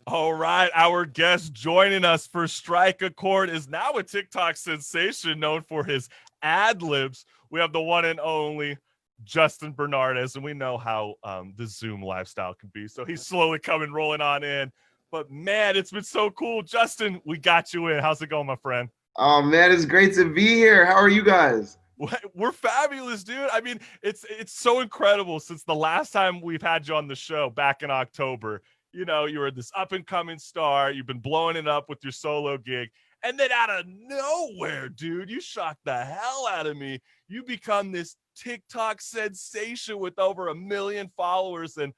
All right, our guest joining us for Strike a Chord is now a TikTok sensation known for his Adlibs. We have the one and only Justin Bernardez, and we know how the Zoom lifestyle can be. So he's slowly coming, rolling on in. But man, it's been so cool. Justin, we got you in. How's it going, my friend? Oh man, it's great to be here. How are you guys? We're fabulous, dude. I mean, it's so incredible since the last time we've had you on the show back in October. You know, you were this up and coming star. You've been blowing it up with your solo gig. And then out of nowhere, dude, you shocked the hell out of me. You become this TikTok sensation with over 1 million followers. And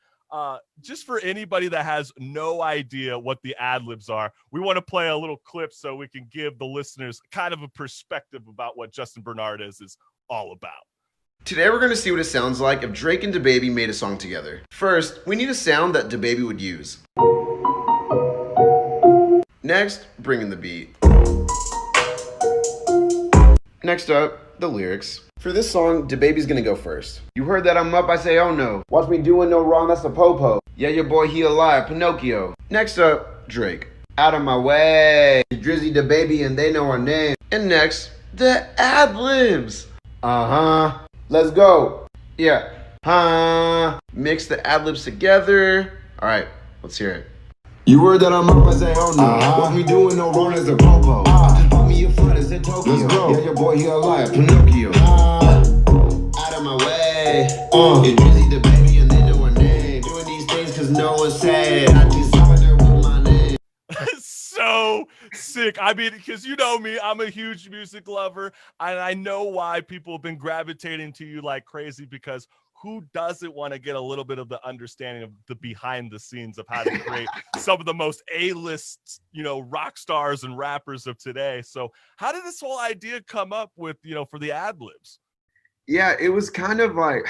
just for anybody that has no idea what the ad libs are, we want to play a little clip so we can give the listeners kind of a perspective about what Justin Bernardez is all about. Today we're going to see what it sounds like if Drake and DaBaby made a song together. First, we need a sound that DaBaby would use. Next, bring in the beat. Next up, the lyrics. For this song, DaBaby's gonna go first. You heard that I'm up, I say oh no. Watch me doing no wrong, that's a po-po. Yeah, your boy he alive, Pinocchio. Next up, Drake. Out of my way. Drizzy DaBaby and they know our name. And next, the ad-libs. Uh-huh. Let's go. Yeah. Huh. Mix the ad-libs together. Alright, let's hear it. You heard that I'm up, I say oh no. What me doing no wrong as a popo. Just put me in front, it's in Tokyo. Let's go. Yeah, your boy he alive, Pinocchio. Out of my way. It's Drizzy DaBaby and they know our name. Doing these things cause no one said. I just out there with my name. So sick. I mean, because you know me, I'm a huge music lover, and I know why people have been gravitating to you like crazy, because who doesn't want to get a little bit of the understanding of the behind the scenes of how to create some of the most A-list, rock stars and rappers of today. So how did this whole idea come up with, for the ad libs? Yeah, it was kind of like,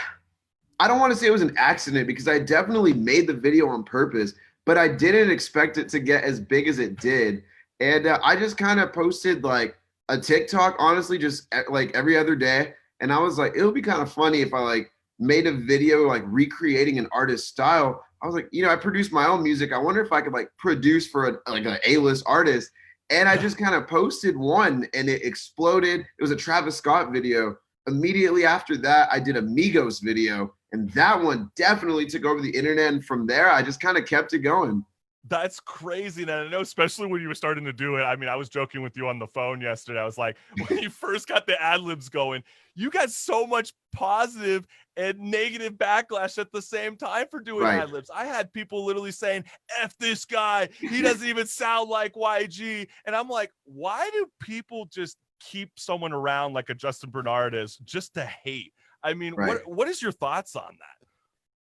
I don't want to say it was an accident because I definitely made the video on purpose, but I didn't expect it to get as big as it did. And I just kind of posted like a TikTok, honestly, just like every other day. And I was like, it would be kind of funny if I like made a video like recreating an artist's style. I was like, I produced my own music. I wonder if I could like produce for an A-list artist. And I just kind of posted one and it exploded. It was a Travis Scott video. Immediately after that, I did a Migos video, and that one definitely took over the internet. And from there, I just kind of kept it going. That's crazy. And I know, especially when you were starting to do it. I mean, I was joking with you on the phone yesterday. I was like, when you first got the ad libs going, you got so much positive and negative backlash at the same time for doing ad libs. I had people literally saying, F this guy. He doesn't even sound like YG. And I'm like, why do people just keep someone around like a Justin Bernardez just to hate? I mean, what is your thoughts on that?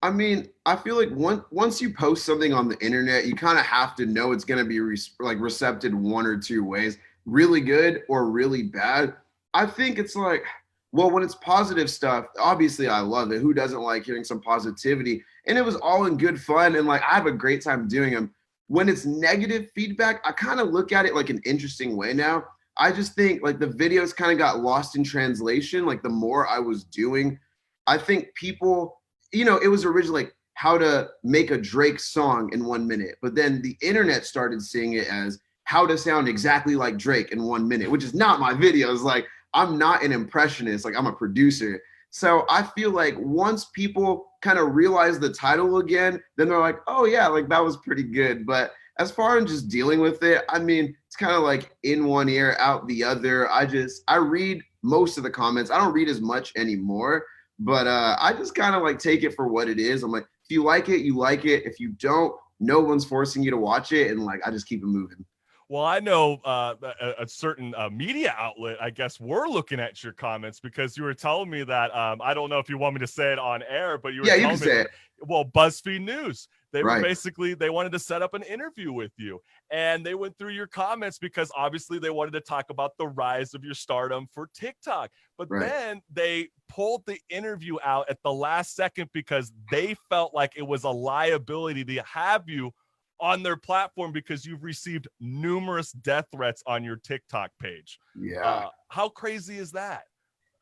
I mean, I feel like once you post something on the internet, you kind of have to know it's going to be recepted one or two ways, really good or really bad. I think it's like, well, when it's positive stuff, obviously I love it. Who doesn't like hearing some positivity? And it was all in good fun. And like, I have a great time doing them. When it's negative feedback, I kind of look at it like an interesting way now. I just think like the videos kind of got lost in translation. Like the more I was doing, I think people, it was originally like how to make a Drake song in 1 minute, but then the internet started seeing it as how to sound exactly like Drake in 1 minute, which is not my videos. Like I'm not an impressionist, like I'm a producer. So I feel like once people kind of realize the title again, then they're like, oh yeah, like that was pretty good. But as far as just dealing with it, I mean, it's kind of like in one ear, out the other. I read most of the comments. I don't read as much anymore, but I just kind of like take it for what it is. I'm like, if you like it, you like it. If you don't, no one's forcing you to watch it. And like, I just keep it moving. Well, I know a certain media outlet, I guess, were looking at your comments because you were telling me that, I don't know if you want me to say it on air, but you were telling me that, well, BuzzFeed News, they were basically, they wanted to set up an interview with you, and they went through your comments because obviously they wanted to talk about the rise of your stardom for TikTok. But then they pulled the interview out at the last second because they felt like it was a liability to have you on their platform because you've received numerous death threats on your TikTok page. Yeah. How crazy is that?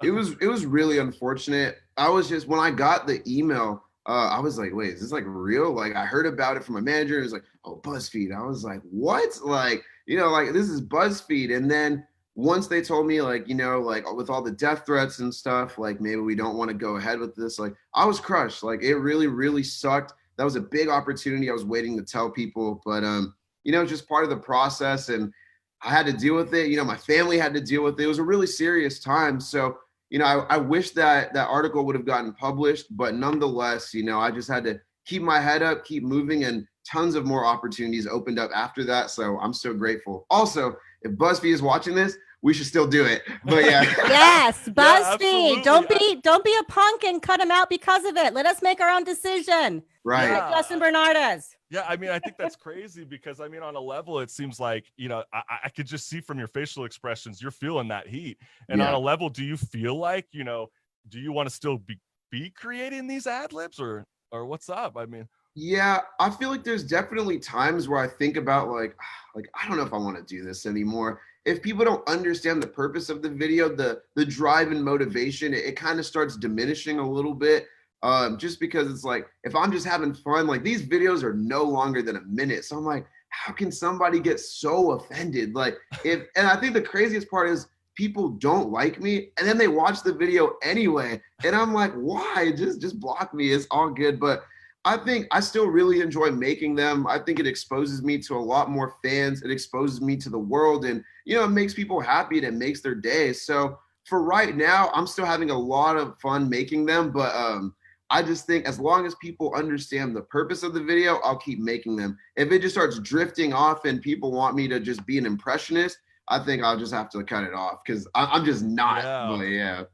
It was really unfortunate. I was just, when I got the email, I was like, wait, is this like real? Like I heard about it from my manager. It was like, oh, BuzzFeed. I was like, what? Like, like this is BuzzFeed. And then once they told me like, like with all the death threats and stuff, like maybe we don't want to go ahead with this. Like I was crushed. Like it really, really sucked. That was a big opportunity. I was waiting to tell people, but just part of the process, and I had to deal with it. My family had to deal with it. It was a really serious time. So, I wish that article would have gotten published, but nonetheless, I just had to keep my head up, keep moving, and tons of more opportunities opened up after that. So I'm so grateful. Also, if BuzzFeed is watching this, we should still do it. But yeah. Yes, BuzzFeed. Don't be a punk and cut them out because of it. Let us make our own decision. Right. Like Justin Bernardez. Yeah, I mean, I think that's crazy because, I mean, on a level, it seems like, I could just see from your facial expressions, you're feeling that heat. And on a level, do you feel like, do you want to still be creating these ad libs or what's up? I mean, yeah, I feel like there's definitely times where I think about like I don't know if I want to do this anymore. If people don't understand the purpose of the video, the drive and motivation, it kind of starts diminishing a little bit. Just because it's like, if I'm just having fun, like these videos are no longer than a minute. So I'm like, how can somebody get so offended? Like and I think the craziest part is people don't like me and then they watch the video anyway. And I'm like, why? Just block me. It's all good. But I think I still really enjoy making them. I think it exposes me to a lot more fans. It exposes me to the world, and it makes people happy and it makes their day. So for right now, I'm still having a lot of fun making them, but I just think as long as people understand the purpose of the video, I'll keep making them. If it just starts drifting off and people want me to just be an impressionist, I think I'll just have to cut it off because I'm just not. Yeah. But yeah.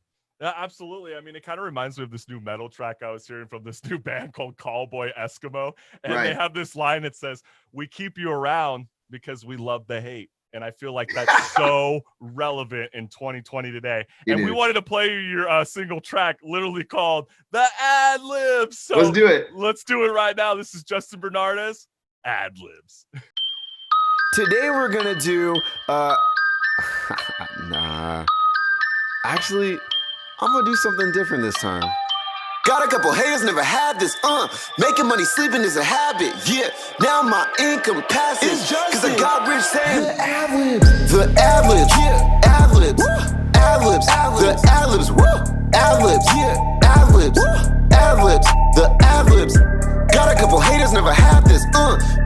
Yeah, absolutely. I mean, it kind of reminds me of this new metal track I was hearing from this new band called Callboy Eskimo. And they have this line that says, "We keep you around because we love the hate." And I feel like that's so relevant in 2020 today. And we wanted to play your single track literally called The Adlibs. So let's do it. Let's do it right now. This is Justin Bernardez, Adlibs. Today we're going to do, nah. Actually, I'm going to do something different this time. Got a couple haters, never had this, making money sleeping is a habit, yeah. Now my income passive, cause I got rich saying the Adlibs, yeah, Adlibs, Adlibs, the Adlibs, Adlibs, yeah, Adlibs, Adlibs, the Adlibs. Got a couple haters, never had this,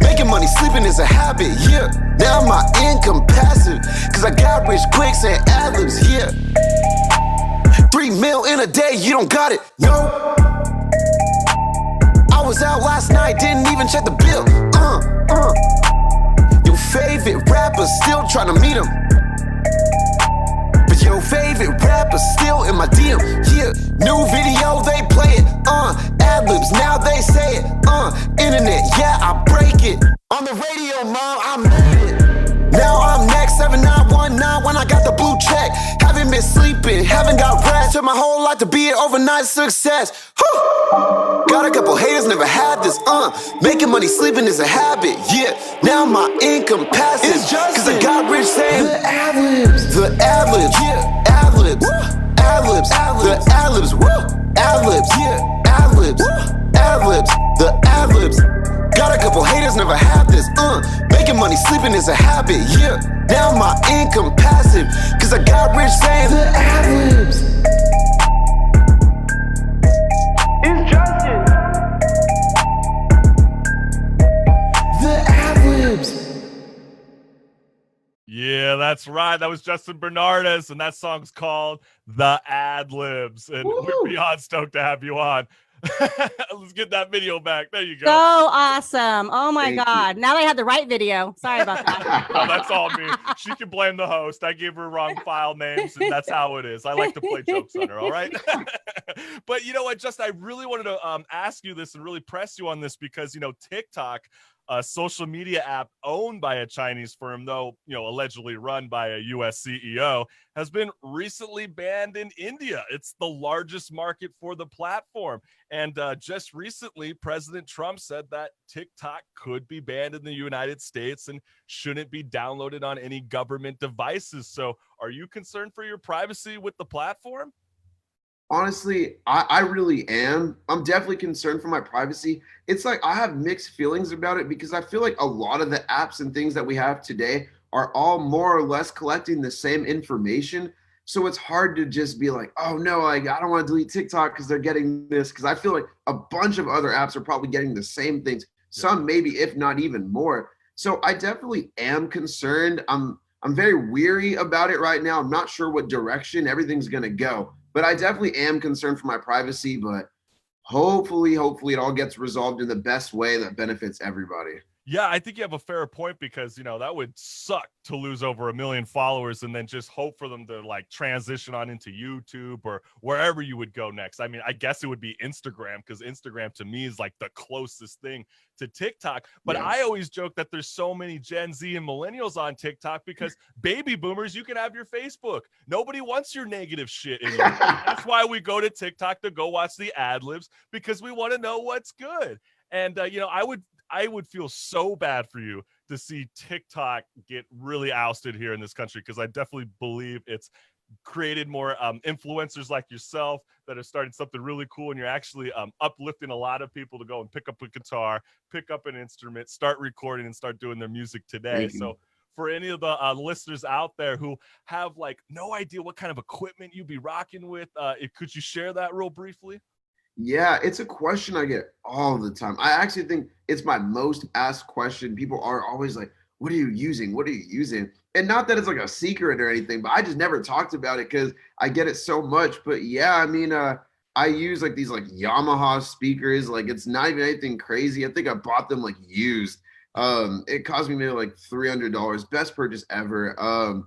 making money sleeping is a habit, yeah. Now my income passive, cause I got rich quick saying Adlibs, yeah. 3 mil in a day, you don't got it, no. I was out last night, didn't even check the bill, Your favorite rapper still tryna meet him, but your favorite rapper still in my DM, yeah. New video, they play it, Adlibs, now they say it, internet, yeah, I break it. On the radio, mom, I made it. Now I'm next, 7919 when I got the blue check. Haven't been sleeping, haven't got rest. Took my whole life to be an overnight success. Whew. Got a couple haters, never had this, making money sleeping is a habit, yeah. Now my income passive, cause I got rich saying the Adlibs, yeah, Adlibs, Adlibs, the Adlibs, Adlibs, yeah, Adlibs, Adlibs, the Adlibs. Got a couple haters, never had this, making money sleeping is a habit, yeah. Now my income passive, cause I got rich saying the Adlibs. It's Justin. The Adlibs. Yeah, that's right. That was Justin Bernardez, and that song's called The Adlibs. And we're beyond stoked to have you on. Let's get that video back. There you go. So awesome. Oh my God. Now I have the right video. Sorry about that. Oh, that's all me. She can blame the host. I gave her wrong file names, and that's how it is. I like to play jokes on her, all right? But you know what, Justin, I really wanted to ask you this and really press you on this because, TikTok, a social media app owned by a Chinese firm, though, allegedly run by a US CEO, has been recently banned in India. It's the largest market for the platform. And just recently, President Trump said that TikTok could be banned in the United States and shouldn't be downloaded on any government devices. So are you concerned for your privacy with the platform? Honestly, I really am. I'm definitely concerned for my privacy. It's like I have mixed feelings about it because I feel like a lot of the apps and things that we have today are all more or less collecting the same information. So it's hard to just be like, oh no, like I don't want to delete TikTok because they're getting this. Because I feel like a bunch of other apps are probably getting the same things. Some maybe, if not even more. So I definitely am concerned. I'm very weary about it right now. I'm not sure what direction everything's gonna go. But I definitely am concerned for my privacy, but hopefully it all gets resolved in the best way that benefits everybody. Yeah, I think you have a fair point because, that would suck to lose over 1 million followers and then just hope for them to like transition on into YouTube or wherever you would go next. I mean, I guess it would be Instagram because Instagram to me is like the closest thing to TikTok. But I always joke that there's so many Gen Z and millennials on TikTok because baby boomers, you can have your Facebook. Nobody wants your negative shit in your That's why we go to TikTok to go watch the Adlibs because we want to know what's good. And, I would feel so bad for you to see TikTok get really ousted here in this country because I definitely believe it's created more influencers like yourself that are starting something really cool, and you're actually uplifting a lot of people to go and pick up a guitar, pick up an instrument, start recording, and start doing their music today. So for any of the listeners out there who have like no idea what kind of equipment you'd be rocking with, could you share that real briefly? Yeah, it's a question I get all the time. I actually think it's my most asked question. People are always like, what are you using? What are you using? And not that it's like a secret or anything, but I just never talked about it because I get it so much. But yeah, I mean, I use like these like Yamaha speakers. Like it's not even anything crazy. I think I bought them like used. It cost me maybe like $300. Best purchase ever.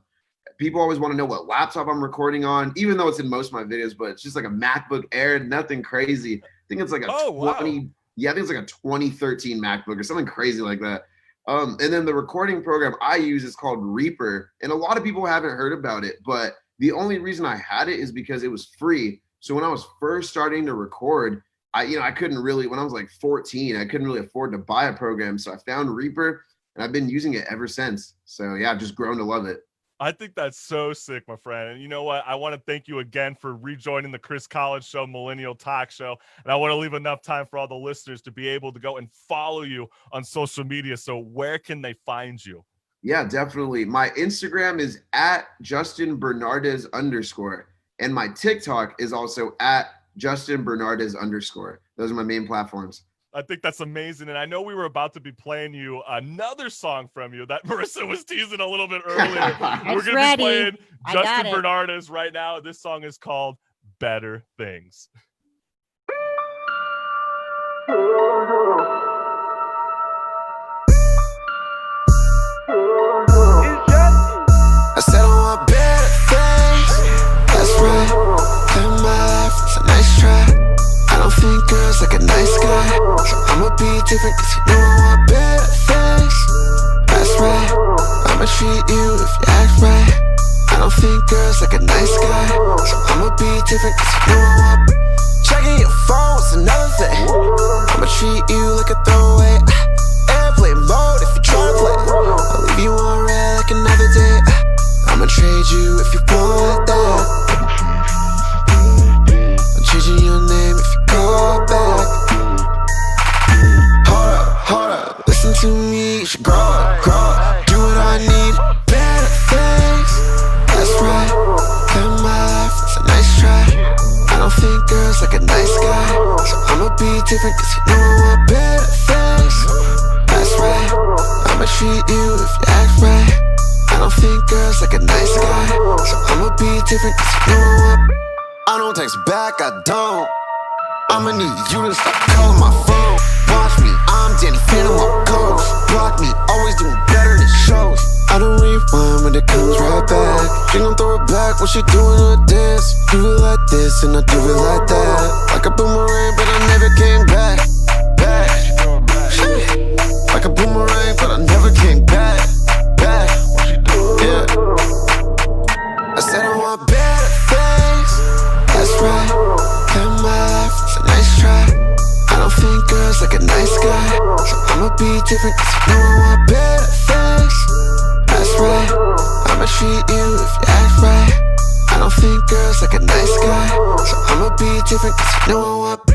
People always want to know what laptop I'm recording on, even though it's in most of my videos, but it's just like a MacBook Air, nothing crazy. I think it's like a I think it's like a 2013 MacBook or something crazy like that. And then the recording program I use is called Reaper. And a lot of people haven't heard about it, but the only reason I had it is because it was free. So when I was first starting to record, I couldn't really, when I was like 14, I couldn't really afford to buy a program. So I found Reaper and I've been using it ever since. So yeah, I've just grown to love it. I think that's so sick, my friend. And you know what? I want to thank you again for rejoining the Chris Collins Show, Millennial Talk Show. And I want to leave enough time for all the listeners to be able to go and follow you on social media. So where can they find you? Yeah, definitely. My Instagram is at Justin Bernardez _. And my TikTok is also at Justin Bernardez _. Those are my main platforms. I think that's amazing. And I know we were about to be playing you another song from you that Marissa was teasing a little bit earlier. We're going to be playing Justin Bernardez right now. This song is called Better Things. I said I want better things. That's right. Live my life, it's a nice try. I don't think girls like a nice guy, so I'ma be different cause you know I want better things. That's right, I'ma treat you if you act right. I don't think girls like a nice guy, so I'ma be different cause you know I want. Checking your phone's another thing. I'ma treat you like a throwaway. Airplane mode if you try to play. I'll leave you on red like another day. I'ma trade you if you want that. I'm changing your name if you go back. Hold up, listen to me, you should grow up, do what I need, better things. That's right, live my life, it's a nice try. I don't think girls like a nice guy, so I'ma be different cause you know I want better things. That's right, I'ma treat you if you act right. I don't think girls like a nice guy, so I'ma be different cause you know I want. I don't text back, I don't. I'ma need you to stop calling my phone. Watch me, I'm Danny Phantom on ghost. Block me, always doing better than shows. I don't rewind when it comes right back. She gon' throw it back when she doing her dance. Do it like this and I do it like that. Like a boomerang but I never came back. Like a boomerang but I never came back. Yeah. I said I want better things. That's right, live my life, it's a nice try. I don't think girls like a nice guy, so I'ma be different cause you know I want better things. That's right, I'ma treat you if you act right. I don't think girls like a nice guy, so I'ma be different, 'cause you know I'm up.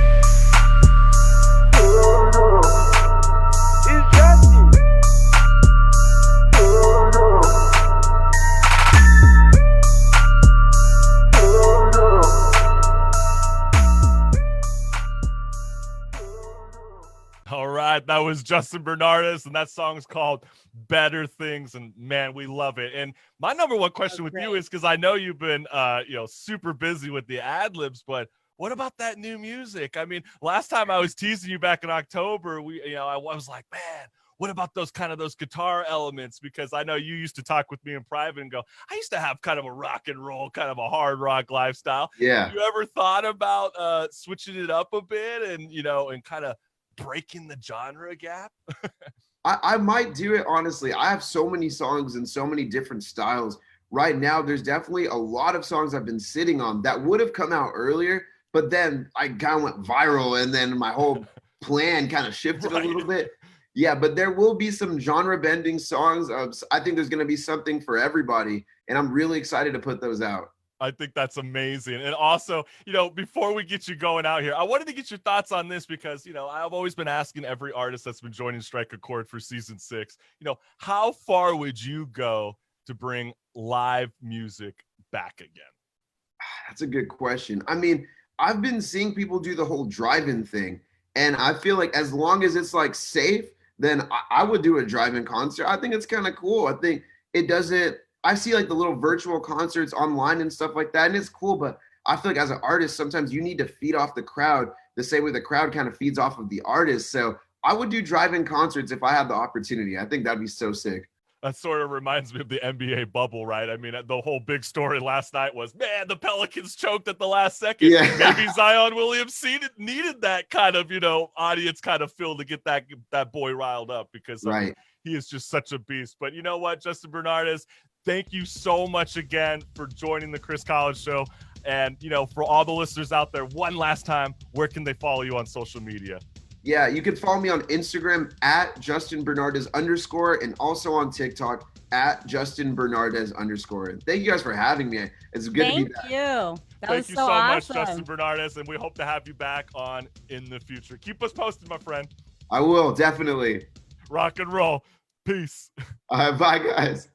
All right, that was Justin Bernardez, and that song's called Better Things, and man, we love it. And my number one question with you is, because I know you've been super busy with the Adlibs, but what about that new music? I mean, last time I was teasing you back in October, I was like, man, what about those guitar elements? Because I know you used to talk with me in private and go, I used to have kind of a rock and roll, kind of a hard rock lifestyle. Yeah. Have you ever thought about switching it up a bit and kind of breaking the genre gap? I might do it, honestly. I have so many songs and so many different styles. Right now, there's definitely a lot of songs I've been sitting on that would have come out earlier, but then I kind of went viral and then my whole plan kind of shifted Right. a little bit. Yeah, but there will be some genre bending songs. I think there's going to be something for everybody, and I'm really excited to put those out. I think that's amazing. And also, before we get you going out here, I wanted to get your thoughts on this because, I've always been asking every artist that's been joining Strike a Chord for season 6, how far would you go to bring live music back again? That's a good question. I mean, I've been seeing people do the whole drive-in thing, and I feel like as long as it's like safe, then I would do a drive-in concert. I think it's kind of cool. I think it doesn't, I see like the little virtual concerts online and stuff like that, and it's cool, but I feel like as an artist, sometimes you need to feed off the crowd the same way the crowd kind of feeds off of the artist. So I would do drive-in concerts if I had the opportunity. I think that'd be so sick. That sort of reminds me of the NBA bubble, right? I mean, the whole big story last night was, man, the Pelicans choked at the last second. Yeah. Maybe Zion Williamson needed that kind of, audience kind of feel to get that boy riled up because Right. He is just such a beast. But you know what, Justin Bernardez, thank you so much again for joining the Chris Collins Show. And, for all the listeners out there, one last time, where can they follow you on social media? Yeah, you can follow me on Instagram at Justin Bernardez _ and also on TikTok at Justin Bernardez _ Thank you guys for having me. It's good to be back. Thank you. That was Thank you so so awesome. much, Justin Bernardez, and we hope to have you back on in the future. Keep us posted, my friend. I will, definitely. Rock and roll. Peace. Bye, guys.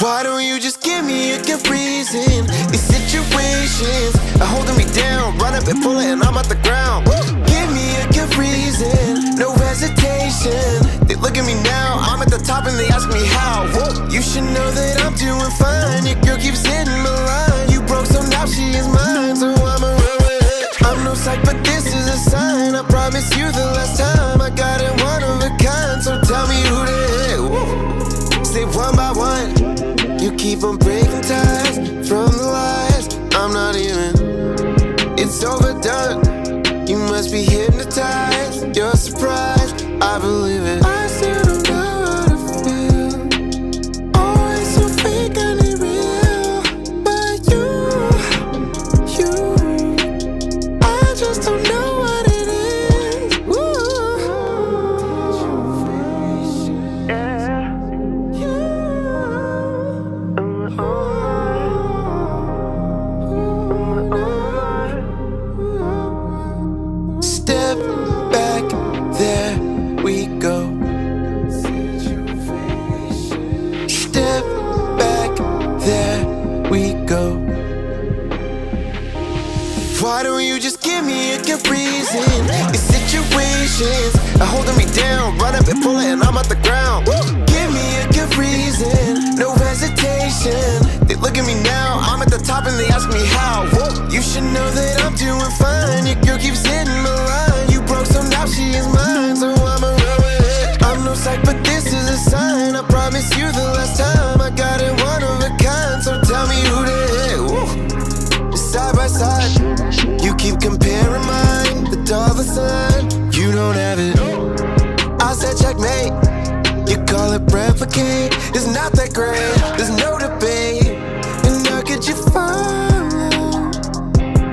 Why don't you just give me a good reason? These situations are holding me down. Run up and pull it and I'm off the ground. Give me a good reason, no hesitation. They look at me now, I'm at the top and they ask me how. You should know that I'm doing fine. Your girl keeps hitting my line. You broke, so now she is mine. So I'ma run with it. I'm no psych, but this is a sign. I promise you the last time I got it one of a kind. So tell me who to hit. Say one by one. You keep on breaking ties from the lies. I'm not even. It's overdone. You must be hypnotized. You're surprised. I believe it. I still don't know how to feel. Always so fake and real. But you, I just don't know what it is. Step back, there we go. Step back, there we go. Why don't you just give me a good reason? These situations are holding me down. Run up and pull it and I'm off the ground. Give me a good reason, no hesitation. They look at me now, I'm at the top and they ask me how. You should know that I'm doing fine. Your girl keeps hitting my line. You broke, so now she is mine. So I'ma run with it. I'm no psych, but this is a sign. I promise you the last time I got it one of a kind. So tell me who to hit. Side by side, you keep comparing mine. The dollar sign, you don't have it. I said checkmate. You call it replicate. It's not that great. There's no debate. And how could you follow?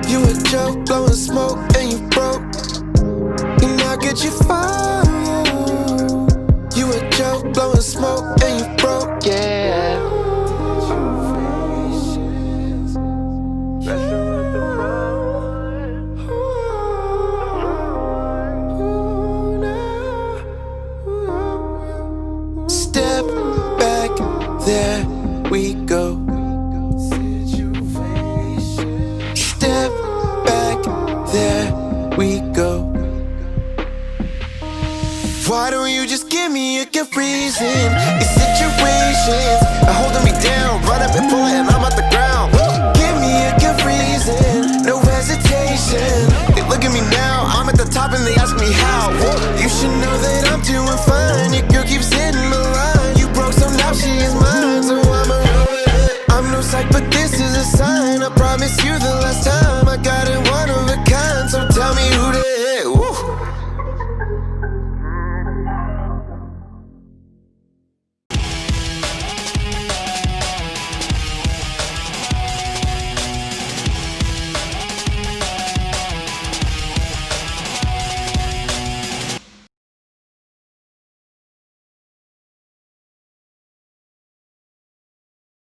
You a joke, blowing smoke, and you broke. And how could smoke and you broke, yeah. Step back, there we go. Step back, there we go. Why don't you just give me a good reason? These situations are holding me down. Run up and pull it and I'm off the ground. Give me a good reason, no hesitation. They look at me now, I'm at the top and they ask me how. You should know that I'm doing fine. Your girl keeps hitting the line. You broke, so now she is mine. So I'm no psych, but this is a sign. I promise you the last